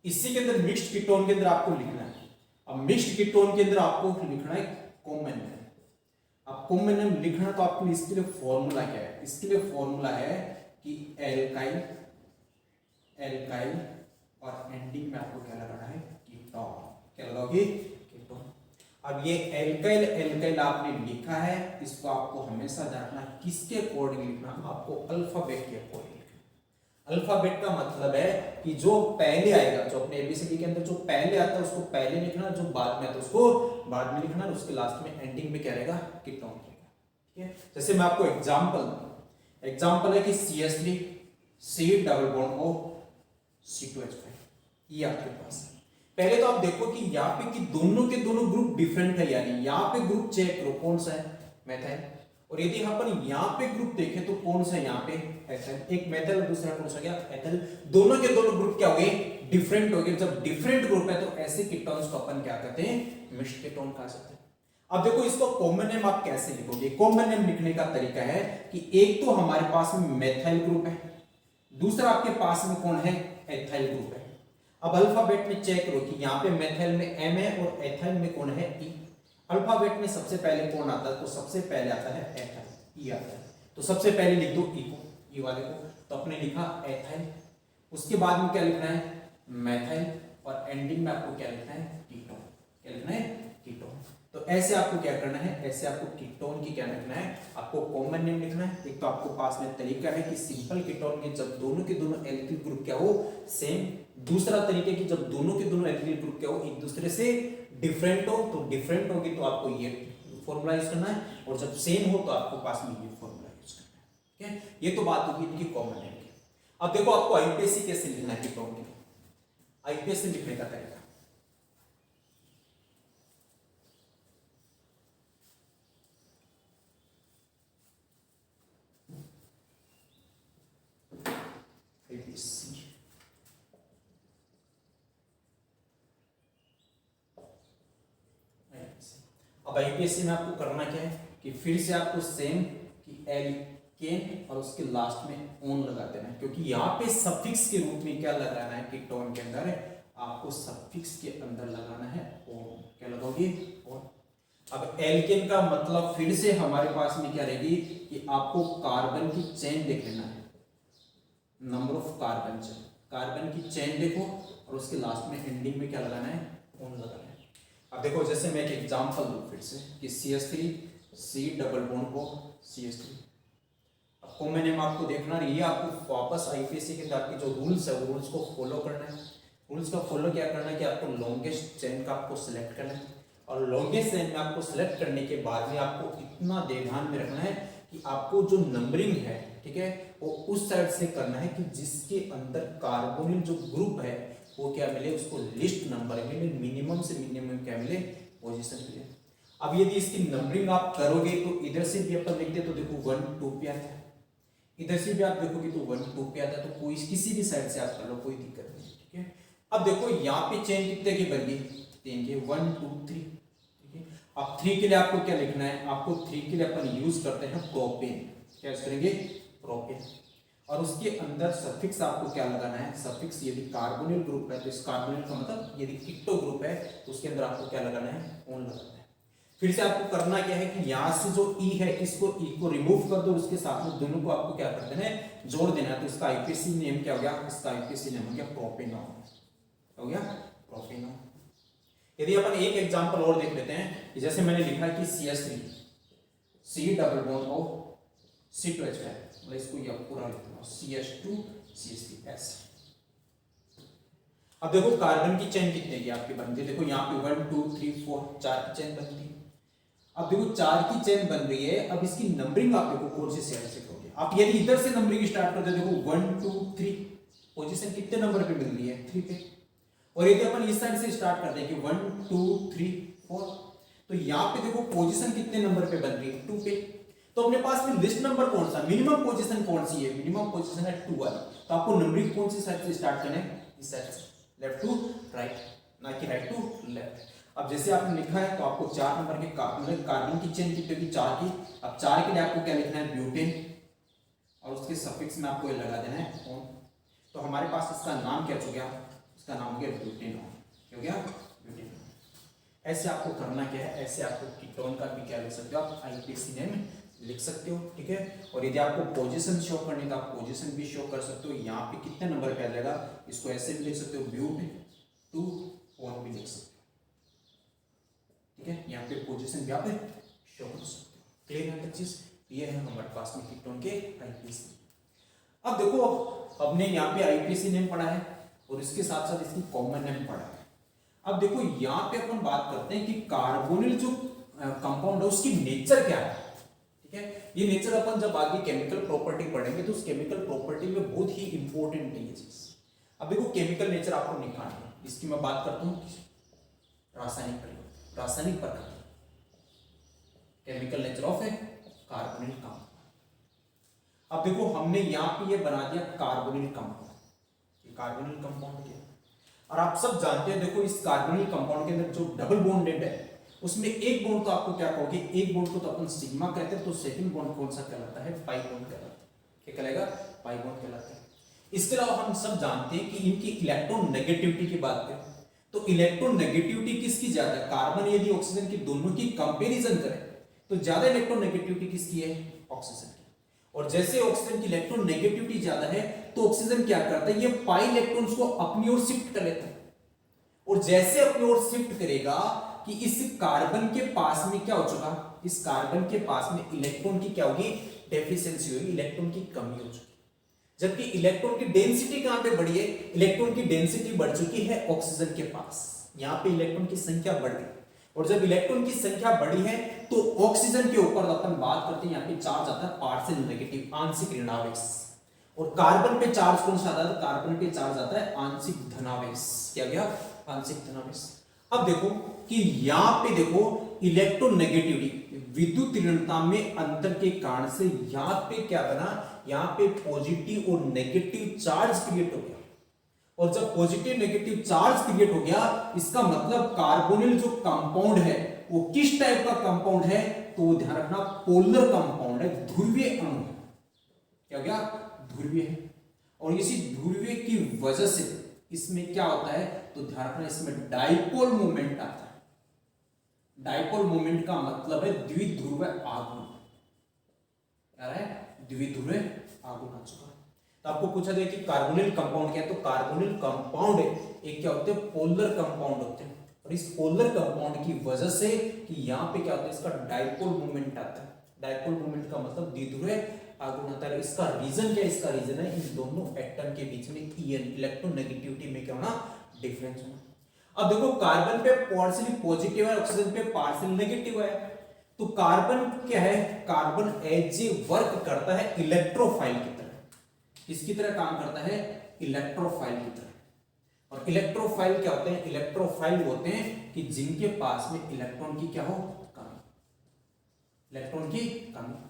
इसी के अंदर मिक्स्ड कीटोन के अंदर आपको लिखना है, अब मिक्स्ड कीटोन के अंदर आपको लिखना है कॉमन नेम। अब कॉमन नेम लिखना तो आपके लिए इसके लिए फॉर्मूला क्या है, इसके लिए फॉर्मूला है कि एल्काइल, एल्काइल और एंडिंग में आपको क्या लगाना है, कीटोन। क्या लगाओगे, कीटोन। अब ये एल्काइल एल्काइल आपने लिखा है, इसको आपको हमेशा जानना किसके अकॉर्डिंग लिखना, आपको अल्फाबेट के अकॉर्डिंग। अल्फाबेट का मतलब है कि जो पहले आएगा, जो अपने एबीसीडी के अंदर जो पहले आता है उसको पहले लिखना, जो बाद में आता है उसको बाद में लिखना, और उसके लास्ट में एंडिंग में क्या रहेगा, कीटोन रहेगा। ठीक है, जैसे मैं आपको एग्जांपल है कि CH3 C double bond O C2H5, ये आपके पास है। पहले तो आप देखो कि यहाँ पे कि दोनों के दोनों ग्रुप डिफरेंट है, यानी यहाँ पे ग्रुप चेक करो कौन सा है, मेथाइल, और यदि अपन यहाँ पे ग्रुप देखें तो कौन सा यहाँ पे एथाइल, एक मेथाइल और दूसरा कौन सा गया, एथाइल। दोनों के दोनों ग्रुप क्या हो गए, डिफरेंट हो गए। जब डिफरेंट ग्रुप है तो ऐसे कीटोन्स को अपन क्या कहते हैं, मिक्स्ड कीटोन कह सकते हैं। अब देखो इसको कॉमन नेम आप कैसे लिखोगे, कॉमन नेम लिखने का तरीका है कि एक तो हमारे पास में मेथाइल ग्रुप है, दूसरा आपके पास में कौन है, एथाइल ग्रुप है। अब अल्फाबेट में चेक करो कि यहाँ पे मेथाइल में M है और एथाइल में कौन है, E। अल्फाबेट में सबसे पहले कौन आता है, तो सबसे पहले आता है एथाइल, E आता है। तो सबसे पहले लिख दो E को, E वाले को, तो अपने लिखा एथाइल। उसके बाद में क्या लिखना है, मेथाइल, और एंडिंग में आपको क्या लिखना है, कीटोन। क्या लिखना है, कीटोन। तो ऐसे आपको क्या करना है, ऐसे आपको कीटोन की क्या लिखना है, आपको कॉमन नेम लिखना है। एक तो आपको पास में तरीका है कि सिंपल कीटोन के जब दोनों के दोनों एल्किल ग्रुप क्या हो, सेम। दूसरा तरीका कि जब दोनों के दोनों एल्किल ग्रुप क्या हो, एक दूसरे से डिफरेंट हो, तो डिफरेंट होगी तो आपको ये फॉर्मूला यूज करना है, और जब सेम हो तो आपको पास में ये फॉर्मूला यूज करना है। ठीक है, ये तो बात होगी इनकी कॉमन नेम की। अब देखो आपको आईपीएससी कैसे लिखना है कीटोन के, आईपीएससी लिखने का तरीका, आईपीएससी अब आईपीएससी में आपको करना क्या है कि फिर से आपको सेम कि एल्केन और उसके लास्ट में ओन लगा देना है, क्योंकि यहाँ पे सफिक्स के रूप में क्या लगाना है कीटोन के अंदर, आपको सफिक्स के अंदर लगाना है ओन। क्या लगाओगे, ओन। अब एल्केन का मतलब फिर से हमारे पास में क्या रहेगी कि आपको कार्बन की चेन देख लेना है, number of carbon chain, carbon की चेन देखो, और उसके लास्ट में एंडिंग में क्या लगाना है, ओन लगाना है। अब देखो जैसे मैं एक एग्जांपल दूं फिर से कि CH3 C double bond O CH3। अब कॉमन नेम आपको देखना है, ये आपको वापस आईपीएससी के अंदर आपके जो रूल्स है वो रूल्स को फॉलो करना है। रूल्स का फॉलो क्या करना है कि आपको लॉन्गेस्ट चेन का आपको सिलेक्ट करना है, और लॉन्गेस्ट चेन में आपको सिलेक्ट करने के बाद में आपको इतना ध्यान में रखना है कि आपको जो नंबरिंग है, ठीक है, वो उस साइड से करना है कि जिसके अंदर कार्बोनिल जो ग्रुप है वो क्या मिले, उसको लिस्ट नंबर मिले, मिनिमम से मिनिमम क्या मिले, पोजीशन मिले। अब यदि इसकी नंबरिंग आप करोगे तो इधर से भी अपन लिखते तो देखो 1 2 पे आता है, इधर से भी आप देखोगे तो 1 2 पे आता है, तो कोई किसी भी साइड से आप कर लो, कोई दिक्कत नहीं। ठीक है, अब देखो यहाँ पे चेन कितने की बन गई, 3 के, 1 2 3। ठीक है, अब 3 के लिए आपको क्या लिखना है, आपको 3 के लिए अपन यूज करते हैं प्रोपेन। क्या यूज करेंगे, प्रोपेन। और उसके अंदर सफिक्स आपको क्या लगाना है, सफिक्स यदि कार्बोनिल ग्रुप है तो इस कार्बोनिल का मतलब यदि कीटो ग्रुप है तो उसके अंदर आपको क्या लगाना है, ऑन लगाना है। फिर से आपको करना क्या है कि यहां से जो ई है इसको ई को रिमूव कर दो, उसके साथ में दोनों को आपको क्या कर देना है, जोड़ देना है। तो इसका आईपीसी नेम क्या हो गया, इसका आईपीसी नेम हो गया प्रोपेनॉन, हो गया प्रोपेनॉन। यदि अपन एक एग्जांपल और देख लेते हैं, जैसे मैंने लिखा है कि CH3 C double bond O C2H है, मतलब इसको ये पूरा लिखना है CH2 CH3S। अब देखो कार्बन की चेन कितने की आपकी बनती है, देखो यहाँ पे 1 2 3 4 4 की चेन बनती है। अब देखो 4 की चेन बन रही है, अब इसकी नंबरिंग आप देखो कौन से शेयर से करोगे। आप यदि इधर से नंबरिंग स्टार्ट करते हो, देखो 1 2 3 पोजीशन कितने नंबर पे मिल रही है, 3 पे। और यदि अपन इस साइड से स्टार्ट करते हैं कि 1 2 3 4, तो यहाँ पे देखो पोजीशन कितने नंबर पे बन रही है, 2 पे। तो अपने पास में लिस्ट नंबर कौन सा, मिनिमम पोजीशन कौन सी है, मिनिमम पोजीशन है 2 वाली। तो आपको नंबरिंग कौन सी साइड से स्टार्ट करना है, इस साइड से, लेफ्ट टू राइट, ना कि राइट टू लेफ्ट। अब जैसे आपने लिखा है तो आपको 4 नंबर के कार्बन की चेन कितनी होगी, 4 की। अब 4 के लिए आपको क्या लिखना है, ब्यूटेन, और उसके सफिक्स में आपको ये लगा देना है ऑन। तो हमारे पास इसका नाम क्या हो गया, इसका नाम हो गया ब्यूटेनॉन, क्या हो गया, ब्यूटेनॉन। ऐसे आपको करना क्या है, ऐसे आपको कीटोन का भी क्या लिख सकते हो, आप आईपीसी नेम लिख सकते हो, ठीक है। और यदि आपको पोजीशन शो करने का, आप पोजीशन भी शो कर सकते हो। यहाँ पे कितने नंबर पे आ जाएगा, इसको ऐसे भी लिख सकते हो, ब्यूट 2 ऑन भी लिख सकते हो, ठीक है। यहाँ पे पोजीशन भी आप शो कर सकते हो। क्लियर है तक चीज, ये है हमारे पास में कीटोन के आईपीसी। अब देखो हमने यहाँ पे आईपीसी नेम पढ़ा है और इसके साथ साथ इसकी कॉमन नेम पढ़ा है। अब देखो यहाँ पे अपन बात करते हैं कि कार्बोनिल जो कंपाउंड है उसकी नेचर क्या है, ठीक है। ये नेचर अपन जब आगे केमिकल प्रॉपर्टी पढ़ेंगे तो उस केमिकल प्रॉपर्टी में बहुत ही इंपॉर्टेंट है ये चीज। अब देखो केमिकल नेचर आपको निकालना है, इसकी मैं बात करता हूँ रासायनिक प्रकृति, chemical nature of A carbonyl compound. अब देखो हमने यहाँ पे ये बना दिया कार्बोनिल कंपाउंड, ये कार्बोनिल कंपाउंड क्या है। और आप सब जानते हैं, देखो इस कार्बोनिल कंपाउंड के अंदर जो डबल बॉन्डेड है उसमें एक बॉन्ड तो आपको क्या कहोगे, एक बॉन्ड को तो अपन सिग्मा कहते हैं, तो सेकंड बॉन्ड कौन सा कहलाता है, पाई बॉन्ड कहलाता है। क्या कहलाएगा, पाई बॉन्ड कहलाता है। इसके अलावा हम सब जानते हैं कि इनकी इलेक्ट्रॉन नेगेटिविटी की बात करें तो इलेक्ट्रॉन नेगेटिविटी किसकी ज्यादा है, कार्बन यदि ऑक्सीजन की दोनों की कंपेरिजन करें तो ज्यादा इलेक्ट्रॉन नेगेटिविटी किसकी है, ऑक्सीजन की। और जैसे ऑक्सीजन की इलेक्ट्रॉन नेगेटिविटी ज्यादा है तो ऑक्सीजन क्या करता है, ये पाई इलेक्ट्रॉन्स को अपनी ओर शिफ्ट कर लेता है। और जैसे अपनी ओर शिफ्ट करेगा कि इस कार्बन के पास में क्या हो चुका, इस कार्बन के पास में इलेक्ट्रॉन की क्या होगी, डेफिशिएंसी होगी, इलेक्ट्रॉन की कमी हो चुकी। जबकि इलेक्ट्रॉन की डेंसिटी कहां पे बढ़ी है, इलेक्ट्रॉन की डेंसिटी बढ़ चुकी है ऑक्सीजन के पास, यहां पे इलेक्ट्रॉन की संख्या बढ़ गई। और जब इलेक्ट्रॉन की संख्या बढ़ी है तो ऑक्सीजन के ऊपर अपन बात करते हैं, यहाँ पे चार्ज आता है पार्शियल नेगेटिव, आंशिक ऋणावेश। और कार्बन पे चार्ज कौन सा आता है, कार्बन पे चार्ज आता है आंशिक धनावेश। क्या गया, आंशिक धनावेश। अब देखो कि यहां पे देखो इलेक्ट्रोनेगेटिविटी, विद्युत ऋणता में अंतर के कारण से यहां पे क्या बना, यहां पे पॉजिटिव और नेगेटिव चार्ज क्रिएट हो गया। और जब पॉजिटिव नेगेटिव चार्ज क्रिएट हो गया, इसका मतलब कार्बोनिल जो कंपाउंड है वो किस टाइप का कंपाउंड है, तो ध्यान रखना पोलर कंपाउंड है, ध्रुवीय अणु है। क्या हो गया, ध्रुवीय है। और इसी ध्रुवीय की वजह से इसमें क्या होता है, तो ध्यान रखना इसमें डाइपोल मूवमेंट आता है। डाइपोल मूवमेंट का मतलब है द्विध्रुव आघूर्ण, क्या है, द्विध्रुव आघूर्ण आ चुका। तो आपको पूछा गया कि कार्बोनिल कंपाउंड क्या है, तो कार्बोनिल कंपाउंड एक क्या होते हैं, पोलर कंपाउंड होते हैं। और इस पोलर कंपाउंड की वजह से कि यहां पे क्या होता है, इसका डाइपोल मूवमेंट आता है। डाइपोल मूवमेंट का मतलब द्विध्रुव आघूर्ण आता है। इसका रीजन क्या है, इसका रीजन है इन दोनों एटम के बीच में इलेक्ट्रोनेगेटिविटी में क्या होना, डिफरेंस होना। अब देखो कार्बन पे पार्शियली पॉजिटिव है, ऑक्सीजन पे पार्शियली नेगेटिव है। तो कार्बन क्या है, कार्बन एज ए वर्क करता है इलेक्ट्रोफाइल की तरह। किसकी तरह काम करता है, इलेक्ट्रोफाइल की तरह। और इलेक्ट्रोफाइल क्या होते हैं, इलेक्ट्रोफाइल होते हैं कि जिनके पास में इलेक्ट्रॉन की क्या हो, कमी, इलेक्ट्रॉन की कमी।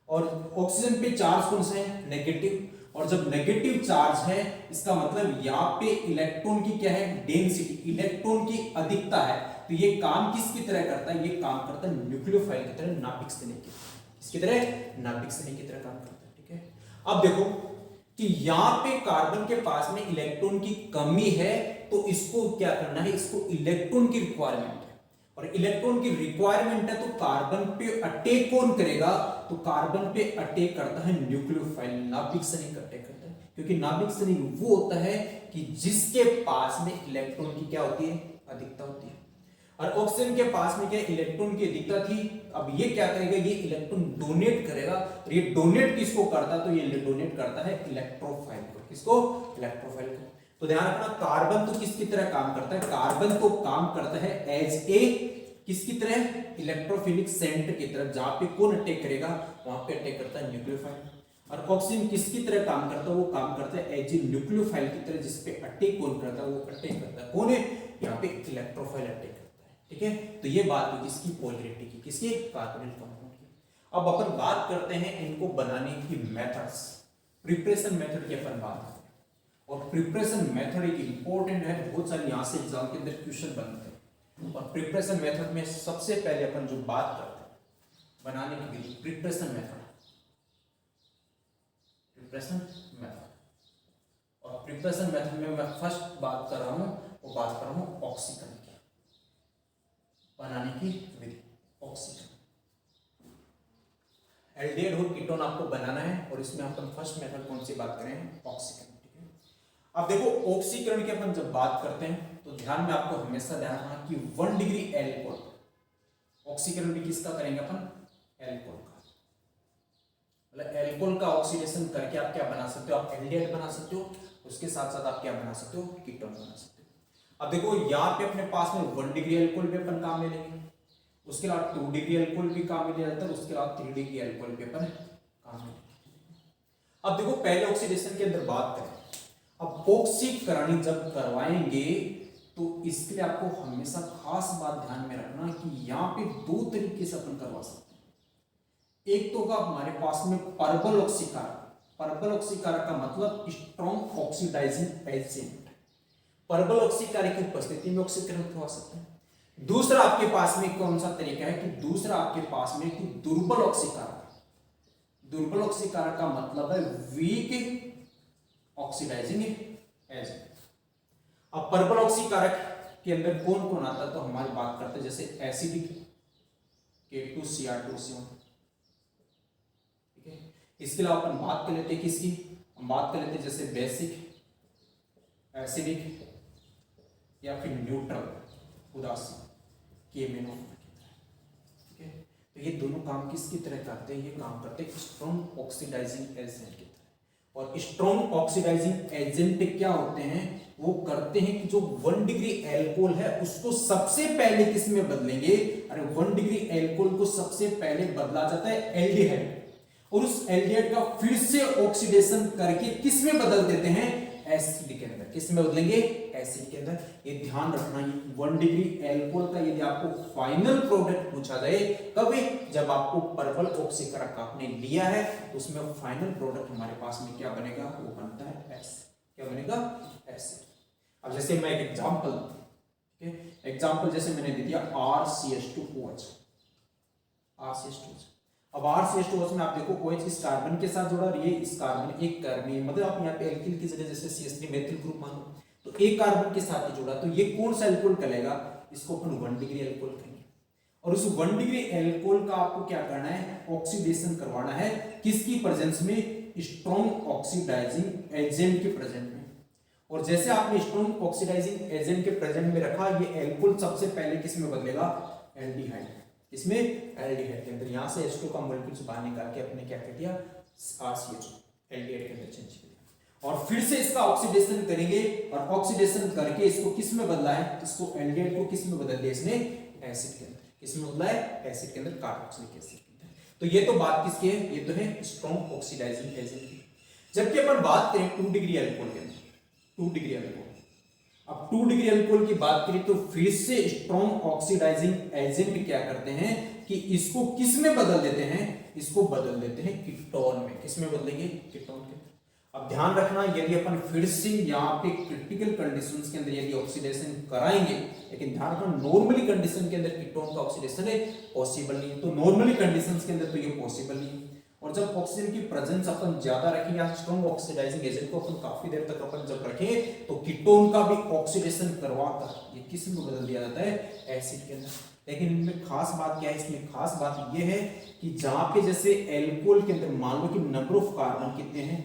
और ऑक्सीजन पे चार्ज कौन सा है, नेगेटिव। और जब नेगेटिव चार्ज है इसका मतलब यहां पे इलेक्ट्रॉन की क्या है, डेंसिटी, इलेक्ट्रॉन की अधिकता है। तो ये काम किसकी तरह करता है, ये काम करता है न्यूक्लियोफाइल की तरह, नाभिक स्थिनी की, इसकी तरह, नाभिक स्थिनी की तरह काम करता है, ठीक है। अब देखो कि यहां पे कार्बन के पास में इलेक्ट्रॉन की कमी है, तो इसको क्या करना है, इसको इलेक्ट्रॉन की रिक्वायरमेंट है, और इलेक्ट्रॉन की रिक्वायरमेंट है तो कार्बन पे अटैक कौन करेगा, तो कार्बन पे अटैक करता है न्यूक्लियोफाइल, नाभिक शरीक अटैक करता है, क्योंकि नाभिक शरीक वो होता है कि जिसके पास में इलेक्ट्रॉन की क्या होती है, अधिकता होती है। और ऑक्सीजन के पास में क्या इलेक्ट्रॉन की अधिकता थी, अब ये क्या करेगा, ये इलेक्ट्रॉन डोनेट करेगा, और ये डोनेट किसको करता, तो ये डोनेट करता है इलेक्ट्रोफाइल को, किसको, इलेक्ट्रोफाइल को। तो ध्यान रखना, कार्बन तो किसकी तरह काम करता है, कार्बन तो काम करता है एज ए किसकी तरह, इलेक्ट्रोफिलिक सेंटर की तरफ, जहां पे कौन अटैक करेगा, वहां पे अटैक करता है न्यूक्लियोफाइल। और ऑक्सीजन किसकी तरह काम करता है, वो काम करता है एज ए न्यूक्लियोफाइल की तरह, जिसपे अटैक कौन करता है, वो अटैक करता है कौन है, यहाँ पे इलेक्ट्रोफाइल अटैक करता है। ठीक है, तो ये बात हुई किसकी, पोलैरिटी की, किसकी, कार्बोनिल कंपाउंड की। अब अपन बात करते हैं इनको बनाने की मेथड्स, प्रिपरेशन मेथड की अपन बात करते हैं। और प्रिपरेशन मेथड एक इंपॉर्टेंट है, बहुत सारे यहाँ से एग्जाम के अंदर क्वेश्चन बनते हैं। और प्रिपरेशन मेथड में सबसे पहले अपन जो बात करते हैं बनाने की विधि, प्रिपरेशन मेथड, प्रिपरेशन मेथड। और प्रिपरेशन मेथड में मैं फर्स्ट बात कर रहा हूं, वो बात कर रहा हूं ऑक्सीकरण की, बनाने की विधि, ऑक्सीकरण। एल्डिहाइड और कीटोन आपको बनाना है, और इसमें अपन फर्स्ट मेथड कौन सी बात करें, ऑक्सीकरण। ठीक है, अब देखो ऑक्सीकरण की अपन जब बात करते हैं तो ध्यान में आपको हमेशा ध्यान रखना कि 1 डिग्री एल्कोहल, ऑक्सीकरण भी किसका करेंगे अपन, एल्कोहल का, मतलब एल्कोहल का ऑक्सीडेशन करके आप क्या बना सकते हो, आप एल्डिहाइड बना सकते हो, उसके साथ साथ आप क्या बना सकते हो, कीटोन बना सकते हो। अब देखो यहाँ पे अपने पास में 1 डिग्री एल्कोहल भी अपन काम में लेंगे, उसके अलावा 2 डिग्री एल्कोहल भी काम में लिया जाता है, उसके अलावा 3 डिग्री एल्कोहल भी अपन काम में। अब देखो पहले ऑक्सीडेशन के अंदर बात करें, अब ऑक्सीकरण जब करवाएंगे तो इसके लिए आपको हमेशा खास बात ध्यान में रखना कि यहाँ पे 2 तरीके से अपन करवा सकते हैं। एक तो का हमारे पास में पर्बल ऑक्सीकारक, पर्बल ऑक्सीकारक का मतलब स्ट्रॉन्ग ऑक्सीडाइजिंग एजेंट, पर्बल ऑक्सीकारक की उपस्थिति में ऑक्सीकरण करवा सकते हैं। दूसरा आपके पास में कौन सा तरीका है कि दूसरा आपके पास में कि दुर्बल ऑक्सीकारक, दुर्बल ऑक्सीकारक का मतलब है वीक ऑक्सीडाइजिंग एजेंट। अब पर्बल ऑक्सीकारक के अंदर कौन कौन आता है, तो हमारी बात करते हैं जैसे एसिडिक K2Cr2CO। ठीक है, इसके अलावा अपन बात कर लेते हैं किसकी, हम बात कर लेते हैं जैसे बेसिक, एसिडिक या फिर न्यूट्रल उदासीन KMnO। ठीक है, तो ये दोनों काम किसकी तरह करते हैं, ये काम करते हैं स्ट्रॉन्ग ऑक्सीडाइजिंग एजेंट की तरह। और स्ट्रॉन्ग ऑक्सीडाइजिंग एजेंट क्या होते हैं, वो करते हैं कि जो 1 डिग्री एल्कोहल है उसको सबसे पहले किस में बदलेंगे, अरे 1 डिग्री एल्कोहल को सबसे पहले बदला जाता है एल्डिहाइड, और उस एल्डिहाइड का फिर से ऑक्सीडेशन करके किस में बदल देते हैं, एसिड के अंदर। किस में बदलेंगे, एसिड के अंदर। ये ध्यान रखना, ये 1 डिग्री एल्कोहल का यदि आपको फाइनल प्रोडक्ट पूछा जाए कभी, जब आपको पर्बल ऑक्सीकारक आपने लिया है तो उसमें फाइनल प्रोडक्ट हमारे पास में क्या बनेगा, वो बनता है एसिड। क्या बनेगा, एसिड। अब जैसे मैं एक एग्जांपल, ठीक है, एग्जांपल जैसे मैंने दे दिया RCH2OH, RCH2OH। अब RCH2OH में आप देखो OH इस कार्बन के साथ जुड़ा, ये इस कार्बन एक कार्बन, मतलब आप यहाँ पे एल्किल की जगह जैसे CH3 मेथिल ग्रुप मान लो, तो एक कार्बन के साथ ही जुड़ा, तो ये कौन सा एल्कोहल कहलाएगा, इसको अपन 1 डिग्री एल्कोहल कहेंगे। और उस 1 डिग्री एल्कोहल का आपको क्या करना है, ऑक्सीडेशन करवाना है, किसकी प्रेजेंस में, स्ट्रॉन्ग ऑक्सीडाइजिंग एजेंट के प्रेजेंट में। और जैसे आपने स्ट्रॉन्ग ऑक्सीडाइजिंग एजेंट के प्रेजेंट में रखा, ये एल्कोहल सबसे पहले किस में बदलेगा, एल्डिहाइड। इसमें एल्डिहाइड के अंदर यहाँ से H2 का मॉलिक्यूल बाहर निकाल के अपने क्या कर दिया, RCH एल्डिहाइड के अंदर चेंज कर दिया, और फिर से इसका ऑक्सीडेशन करेंगे, और ऑक्सीडेशन करके इसको किस में बदला है, इसको एल्डिहाइड को किस में बदल दिया इसने, एसिड के अंदर। किस में बदला है, एसिड के अंदर, कार्बोक्सिलिक एसिड के अंदर। तो ये तो बात किसकी है, ये तो है स्ट्रॉन्ग ऑक्सीडाइजिंग एजेंट की। जबकि अपन बात करें 2 डिग्री एल्कोहल के अंदर, 2 डिग्री एल्कोहल, अब 2 डिग्री एल्कोहल की बात करें तो फिर से स्ट्रॉन्ग ऑक्सीडाइजिंग एजेंट क्या करते हैं कि इसको किस में बदल देते हैं, इसको बदल देते हैं कीटोन में। किस में बदलेंगे, कीटोन के। अब ध्यान रखना, यदि अपन फिर से यहाँ पे क्रिटिकल कंडीशंस के अंदर यदि ऑक्सीडेशन कराएंगे, लेकिन ध्यान रखना नॉर्मली कंडीशन के अंदर कीटोन का ऑक्सीडेशन है पॉसिबल नहीं है, तो नॉर्मली कंडीशंस के अंदर तो ये पॉसिबल नहीं है। और और जब ऑक्सीजन की प्रेजेंस अपन ज्यादा रखें या स्ट्रॉन्ग ऑक्सीडाइजिंग एजेंट को अपन काफी देर तक अपन जब रखें तो कीटोन का भी ऑक्सीडेशन करवाकर ये किस में बदल दिया जाता है, एसिड के अंदर। लेकिन इनमें खास बात क्या है, इसमें खास बात ये है कि जहां पे जैसे एल्कोहल के अंदर मान लो कि नंबर ऑफ कार्बन कितने हैं,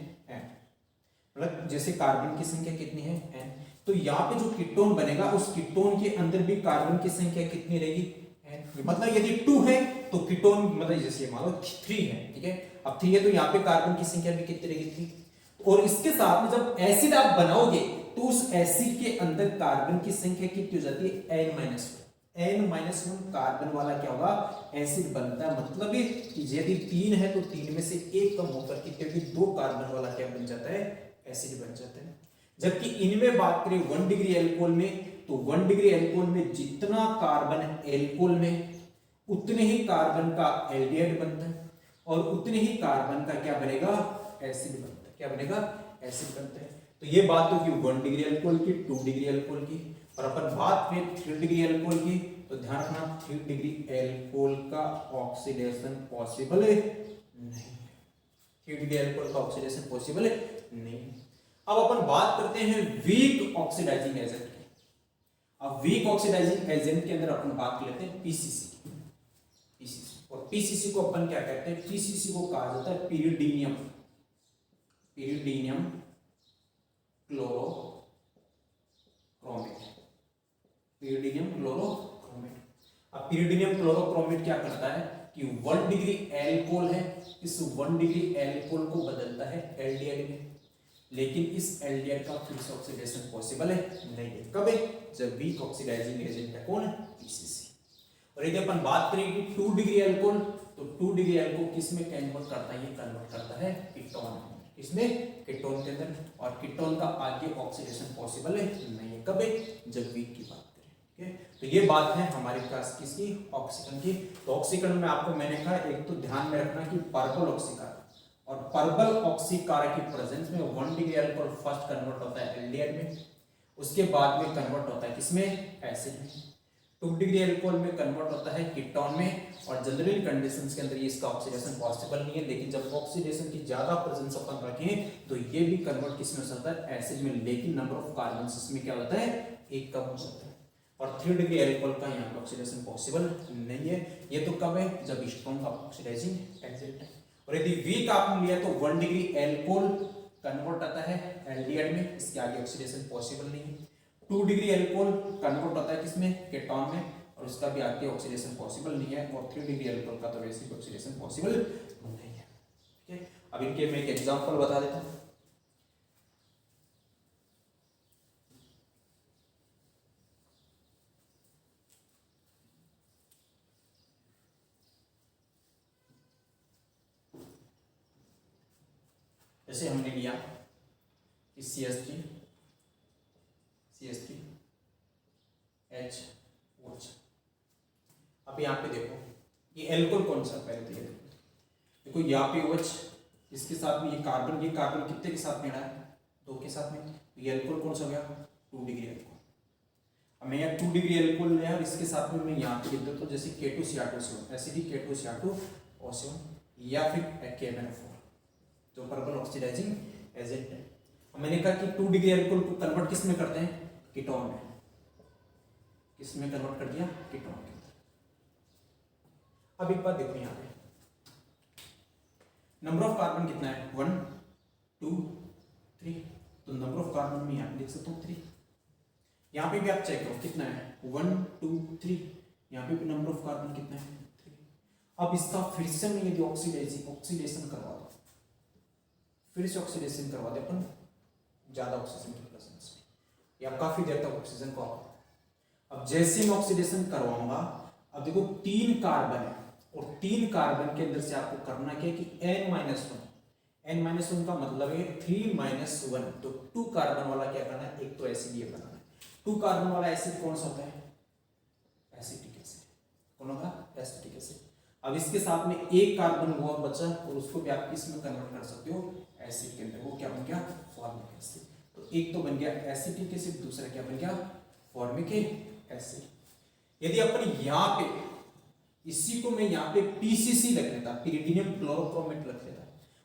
मतलब जैसे कार्बन की संख्या कितनी है, n, तो यहाँ पे जो कीटोन बनेगा उस कीटोन के अंदर भी कार्बन की संख्या कितनी रहेगी, n। मतलब यदि 2 है तो कीटोन मतलब जैसे मान लो 3 है, ठीक है, अब 3 है तो यहाँ पे कार्बन की संख्या भी कितनी रहेगी, 3। और इसके साथ में जब एसिड आप बनाओगे तो उस एसिड के अंदर कार्बन की संख्या कितनी हो जाती है, n-1 कार्बन वाला क्या होगा, एसिड बनता है। मतलब कि यदि 3 है तो 3 में से 1 कम होकर कितने 2 कार्बन वाला क्या बन जाता है, एसिड बन जाता है। जबकि इनमें बात करें 1 डिग्री एल्कोहल में, तो 1 डिग्री एल्कोहल में जितना कार्बन है एल्कोहल में उतने ही कार्बन का एल्डिहाइड बनता है और उतने ही कार्बन का क्या बनेगा, एसिड बनता है। क्या बनेगा, एसिड बनता है। तो ये बात होगी 1 डिग्री एल्कोहल की, 2 डिग्री एल्कोहल की। और अपन बात करें 3 डिग्री एल्कोहल की, तो ध्यान रखना 3 डिग्री एल्कोहल का ऑक्सीडेशन पॉसिबल है नहीं है। 3 डिग्री एल्कोहल का ऑक्सीडेशन पॉसिबल है नहीं। अब अपन बात करते हैं वीक ऑक्सीडाइजिंग एजेंट की। अब वीक ऑक्सीडाइजिंग एजेंट के अंदर अपन बात लेते हैं पीसीसी। और पीसीसी को अपन क्या कहते हैं, पीसीसी को कहा जाता है पीरिडीनियम क्लोरोक्रोमेट। पीरिडीनियम क्लोरोक्रोमेट। अब पीरिडीनियम क्लोरोक्रोमेट क्या करता है कि 1 डिग्री एल्कोहल है, इस 1 डिग्री एल्कोहल को बदलता है एल्डिहाइड में। लेकिन इस एल्डिहाइड का फिर से ऑक्सीडेशन पॉसिबल है नहीं है। कब है, जब वीक ऑक्सीडाइजिंग एजेंट है कौन, पीसीसी। और यदि अपन बात करें कि 2 डिग्री एल्कोहल, तो 2 डिग्री एल्कोहल किसमें कन्वर्ट करता है, ये कन्वर्ट करता है कीटोन। इसमें कीटोन के अंदर, और कीटोन का आगे ऑक्सीडेशन पॉसिबल है नहीं है। कब है, जब वीक की बात करें। ठीक है, तो ये बात है हमारे पास किसकी, ऑक्सीकरण की। तो ऑक्सीकरण में आपको मैंने कहा एक तो ध्यान में रखना कि पर्पल ऑक्सीकारक और पर्पल ऑक्सीकारक की प्रेजेंस में 1 डिग्री एल्कोहल फर्स्ट कन्वर्ट होता है एल्डिहाइड में, उसके बाद में कन्वर्ट होता है किसमें, एसिड में। 2 डिग्री एल्कोहल में कन्वर्ट होता है कीटोन में, और जनरल कंडीशंस के अंदर ये इसका ऑक्सीडेशन पॉसिबल नहीं है। लेकिन जब ऑक्सीडेशन की ज्यादा प्रेजेंस अपन रखें तो ये भी कन्वर्ट किसमें हो सकता है, एसिड में। लेकिन नंबर ऑफ कार्बन इसमें क्या होता है, एक कम हो सकता है। और 3 डिग्री एल्कोहल का यहाँ पे ऑक्सीडेशन पॉसिबल नहीं है। ये तो कब है, जब स्ट्रॉन्ग ऑक्सीडाइजिंग एजेंट है। और यदि वीक आपने लिया तो 1 डिग्री एल्कोहल कन्वर्ट आता है एल्डिहाइड में, इसके आगे ऑक्सीडेशन पॉसिबल नहीं है। 2 डिग्री एल्कोहल कन्वर्ट होता है किसमें, कीटोन में, और उसका भी आगे ऑक्सीडेशन पॉसिबल नहीं है। और 3 डिग्री एल्कोहल का तो वैसे ही ऑक्सीडेशन पॉसिबल नहीं है। ठीक है, अब इनके मैं एक एग्जांपल बता देता हूं। जैसे हमने लिया कि CH3 HOH। अब यहाँ पे देखो ये एल्कोहल कौन सा, पहले तो देखो यहाँ पे OH, इसके साथ में ये कार्बन कितने के साथ में है, 2 के साथ में। ये एल्कोहल कौन सा हो गया, 2 डिग्री एल्कोहल। अब मैं यहाँ 2 डिग्री एल्कोहल लिया और इसके साथ में मैं यहाँ पे लिख देता हूँ जैसे K2Cr2 एसिडिक K2Cr2O या फिर KMnO4 जो पर्पल ऑक्सीडाइजिंग एजेंट है। मैंने कहा कि 2 डिग्री एल्कोहल को कन्वर्ट किस में करते हैं, कीटोन में। किसमें कन्वर्ट कर दिया, कीटोन के अंदर। अब एक बात देखो यहाँ पे नंबर ऑफ कार्बन कितना है, 1 2 3। तो नंबर ऑफ कार्बन में यहाँ पे लिख सकता हूँ 3। यहाँ पे भी आप चेक करो कितना है, 1 2 3। यहाँ पे भी नंबर ऑफ कार्बन कितना है, 3। अब इसका फिर से मैं यदि ऑक्सीडेशन करवा दो, फिर से ऑक्सीडेशन करवा दे अपन ज्यादा ऑक्सीजन की प्रेजेंस में, या काफी देर तक ऑक्सीजन को। अब जैसे मैं ऑक्सीडेशन करवाऊंगा, अब देखो 3 कार्बन है और 3 कार्बन के अंदर से आपको करना क्या है कि n-1 का मतलब है 3 - 1। तो 2 कार्बन वाला क्या करना है, एक तो एसिड ये बनाना है। 2 कार्बन वाला एसिड कौन सा होता है, एसिटिक एसिड। कौन होगा, एसिटिक एसिड। अब इसके साथ में एक कार्बन और बचा और उसको भी आप किस में कन्वर्ट कर सकते हो, एसिड के अंदर। वो क्या बन गया, फॉर्मिक एसिड। तो एक तो बन गया एसिटिक एसिड, दूसरा क्या बन गया, फॉर्मिक एसिड। यदि अपन यहाँ पे इसी को मैं यहाँ पे पीसीसी रख लेता, पिरिडियम क्लोरोक्रोमेट रख लेता,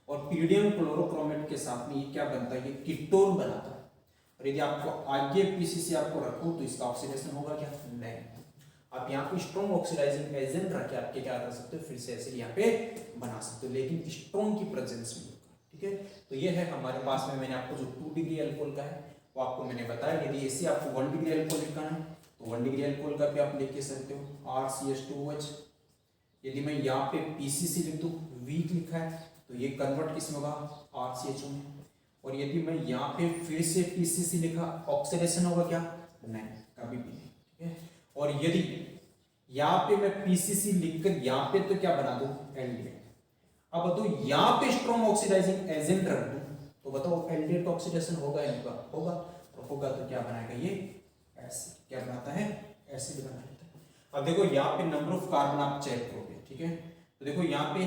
और पिरिडियम क्लोरोक्रोमेट के साथ में ये क्या बनता है, ये कीटोन बनाता है। और यदि आपको आगे पीसीसी आपको रखो तो इसका ऑक्सीडेशन होगा क्या, नहीं। आप यहाँ पे स्ट्रॉन्ग ऑक्सीडाइजिंग एजेंट रख के आपके क्या कर सकते हो, फिर से एसिड यहाँ पे बना सकते हो, लेकिन स्ट्रॉन्ग की प्रेजेंस में होगा। ठीक है, तो ये है हमारे पास में, मैंने आपको जो 2 डिग्री अल्कोहल का है वो आपको मैंने बताया। यदि ऐसे आपको 1 डिग्री अल्कोहल लिखना है तो 1 डिग्री अल्कोहल का भी आप लिख के सकते हो RCH2OH। यदि मैं यहाँ पे PCC लिख दूं, वीक लिखा है, तो ये कन्वर्ट किस में होगा, RCHO में। और यदि मैं यहाँ पे फिर से PCC लिखा, ऑक्सीडेशन होगा क्या, नहीं, कभी भी नहीं। ठीक है, और यदि यहाँ पे मैं PCC लिखकर यहाँ पे तो क्या बना दूं, एल्डिहाइड। अब बताओ यहाँ पे स्ट्रॉन्ग ऑक्सीडाइजिंग एजेंट रख दूं तो बताओ एल्डिहाइड का ऑक्सीडेशन होगा या नहीं होगा, तो होगा, तो क्या बनाएगा ये एसिड, क्या बनाता है, एसिड बना देता है। अब देखो यहाँ पे नंबर ऑफ कार्बन आप चेक करोगे। ठीक है, तो देखो यहाँ पे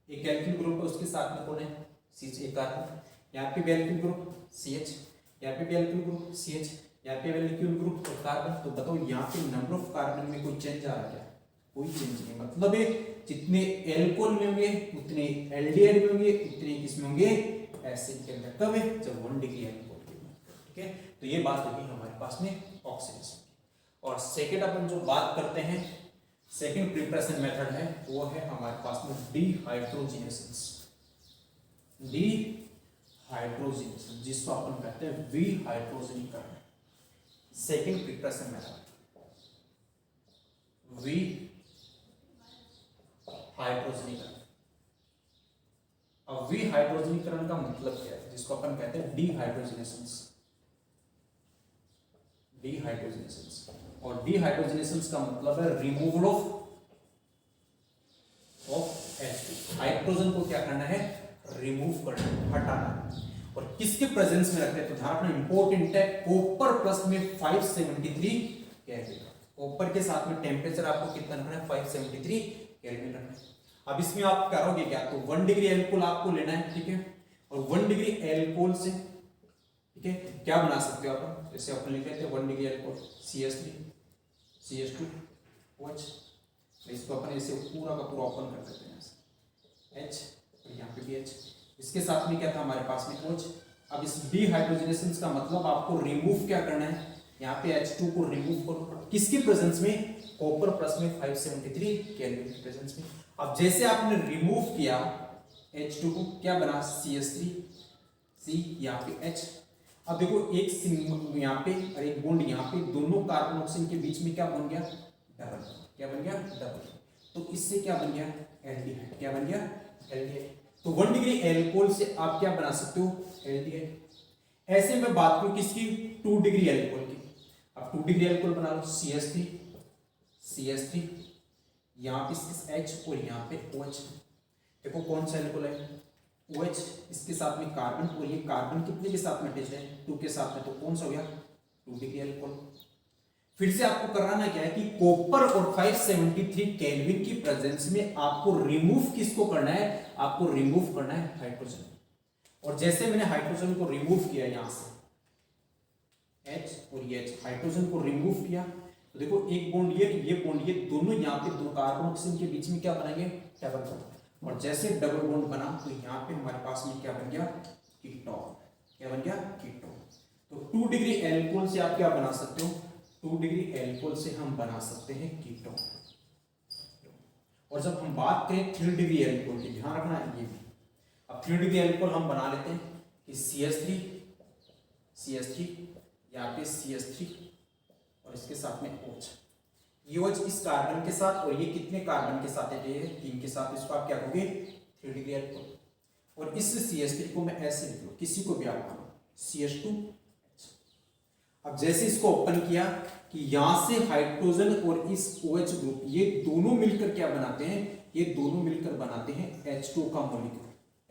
एक एल्किल ग्रुप है, उसके साथ में कौन है, CH, एक कार्बन। यहाँ पे भी एल्किल ग्रुप CH, यहाँ पे भी एल्किल ग्रुप CH, यहाँ पे एल्किल ग्रुप और कार्बन। तो बताओ यहाँ पे नंबर ऑफ कार्बन में कोई चेंज आ रहा है क्या, कोई चेंज नहीं। मतलब जितने एल्कोहल में होंगे उतने एल्डिहाइड में होंगे, उतने किसमें होंगे, एसिड के अंदर। कब है, जब 1 डिग्री अल्कोहल के अंदर। ठीक है, तो ये बात होगी हमारे पास में ऑक्सीडेशन। और सेकेंड अपन जो बात करते हैं, सेकेंड प्रिपरेशन मेथड है, वो है हमारे पास में डिहाइड्रोजिनेशन। डिहाइड्रोजिनेशन जिसको अपन कहते हैं विहाइड्रोजनीकरण। सेकेंड प्रिपरेशन मेथड विहाइड्रोजनीकरण। अब विहाइड्रोजनीकरण का मतलब क्या है, जिसको अपन कहते हैं डिहाइड्रोजिनेशन। डिहाइड्रोजिनेशन, और डिहाइड्रोजिनेशन का मतलब है रिमूवल ऑफ H2। हाइड्रोजन को क्या करना है, रिमूव करना, हटाना। और किसके प्रेजेंस में रखते हैं, तो ध्यान रखना इंपॉर्टेंट है, कॉपर प्लस में 573 केल्विन। कॉपर के साथ में टेम्परेचर आपको कितना रखना है, 573 केल्विन रखना है। अब इसमें आप करोगे क्या, तो 1 डिग्री एल्कोहल आपको लेना है। ठीक है, और 1 डिग्री एल्कोहल से, ठीक है, क्या बना सकते हो आप, जैसे अपन लिख रहे थे 1 डिग्री एल्कोहल CH3 CH2OH। इसको अपन ऐसे पूरा का पूरा ओपन कर देते हैं, H और यहाँ पे भी H। इसके साथ में क्या था हमारे पास में OH। अब इस डिहाइड्रोजिनेशन का मतलब आपको रिमूव क्या करना है, यहाँ पे H2 को रिमूव करो, किसके प्रेजेंस में, कॉपर प्लस में 573 केल्विन के प्रेजेंस में। अब जैसे आपने रिमूव किया H2 को, क्या बना, CH3C, यहाँ पे H। अब देखो एक सिंगल यहाँ पे और एक बॉन्ड यहाँ पे, दोनों कार्बन ऑक्सीजन के बीच में क्या बन गया, डबल। क्या बन गया, डबल। तो इससे क्या बन गया, एल्डिहाइड। क्या बन गया, एल्डिहाइड। तो 1 डिग्री एल्कोहल से आप क्या बना सकते हो, एल्डिहाइड। ऐसे में बात करूं किसकी, 2 डिग्री एल्कोहल की। अब 2 डिग्री एल्कोहल बना लो, CH3 यहाँ पे H और यहाँ पे OH। देखो कौन सा एल्कोहल है, OH, इसके साथ में कार्बन, और ये कार्बन कितने के साथ में अटैच्ड है, 2 के साथ में, तो कौन सा हो गया, 2 डिग्री अल्कोहल। फिर से आपको कराना क्या है कि कॉपर और 573 केल्विन की प्रेजेंस में आपको रिमूव किसको करना है, आपको रिमूव करना है हाइड्रोजन। और जैसे मैंने हाइड्रोजन को रिमूव किया यहां से, H और ये H, हाइड्रोजन को रिमूव किया, तो देखो एक बॉन्ड ये बॉन्ड ये दोनों यहाँ पे दो कार्बन ऑक्सीजन के बीच में क्या बनाएंगे, डबल बॉन्ड। और जैसे डबल बॉन्ड बना तो यहाँ पे हमारे पास में क्या बन गया, कीटोन। क्या बन गया, कीटोन। तो 2 डिग्री एल्कोहल से आप क्या बना सकते हो, 2 डिग्री एल्कोहल से हम बना सकते हैं कीटोन। और जब हम बात करें 3 डिग्री एल्कोहल की, ध्यान रखना ये भी, अब 3 डिग्री एल्कोहल हम बना लेते हैं कि CH3 यहाँ पे CH3 और इसके साथ में OH। ये OH इस कार्बन के साथ, और ये कितने कार्बन के साथ है, 3 के साथ, इसको आप क्या कहोगे, 3 डिग्री एल्कोहल। और इस CH3 को मैं ऐसे लिख लो, किसी को भी आप मानो CH2H। अब जैसे इसको ओपन किया कि यहां से हाइड्रोजन और इस OH ग्रुप ये दोनों मिलकर क्या बनाते हैं, ये दोनों मिलकर बनाते हैं H2 का मॉलिक्यूल,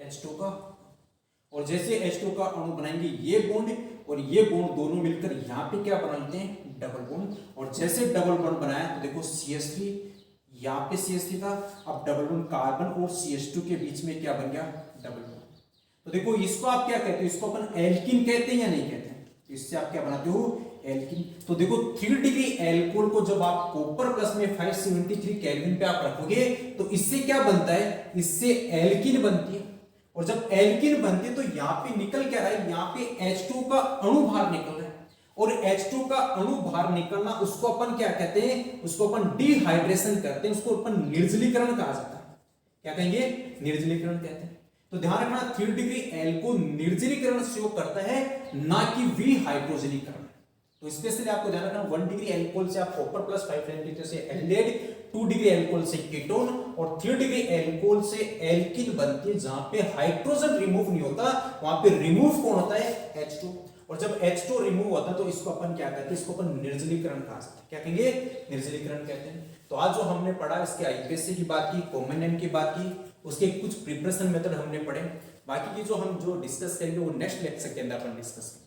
H2 का। और जैसे H2 का अणु बनाएंगे ये बॉन्ड और ये बॉन्ड दोनों मिलकर यहाँ पे क्या बनाते हैं, डबल बॉन्ड। और जैसे डबल बॉन्ड बनाया तो देखो CH3, यहाँ पे CH3 था, अब डबल बॉन्ड कार्बन और CH2 के बीच में क्या बन गया, डबल बॉन्ड। तो देखो इसको आप क्या कहते हो, इसको अपन एल्किन कहते हैं या नहीं कहते हैं, इससे आप क्या बनाते हो, एल्कीन। तो देखो 3 डिग्री एल्कोहल को जब आप कॉपर प्लस में 573 केल्विन पे आप रखोगे तो इससे क्या बनता है, इससे एल्कीन बनती है। और जब एल्कीन बनती है तो यहाँ पे निकल क्या रहा है, यहाँ पे H2 का अणु बाहर निकल रहा है। और H2 का अणु बाहर निकलना, उसको अपन क्या कहते हैं, उसको अपन डिहाइड्रेशन कहते हैं, उसको अपन निर्जलीकरण कहा जाता है। क्या कहेंगे, निर्जलीकरण कहते हैं। तो ध्यान रखना 3 डिग्री एल्कोहल निर्जलीकरण शो करता है, ना कि विहाइड्रोजनीकरण। तो स्पेशली आपको ध्यान रखना 1 डिग्री एल्कोहल से आप कॉपर प्लस 593 से एल्डिहाइड, 2 डिग्री एल्कोहल से कीटोन और 3 डिग्री एल्कोहल से एल्कीन बनती है। जहां पे हाइड्रोजन रिमूव नहीं होता वहां पे रिमूव कौन होता है, H2। और जब H2 रिमूव होता है तो इसको अपन क्या कहते हैं, इसको अपन निर्जलीकरण कहा जाता है। क्या कहेंगे, निर्जलीकरण कहते हैं। तो आज जो हमने पढ़ा इसके आईपीएससी की बात की, कॉमन नेम की बात की, उसके कुछ प्रिपरेशन मेथड हमने पढ़े। बाकी की जो हम डिस्कस करेंगे वो नेक्स्ट लेक्चर के अंदर अपन डिस्कस करेंगे।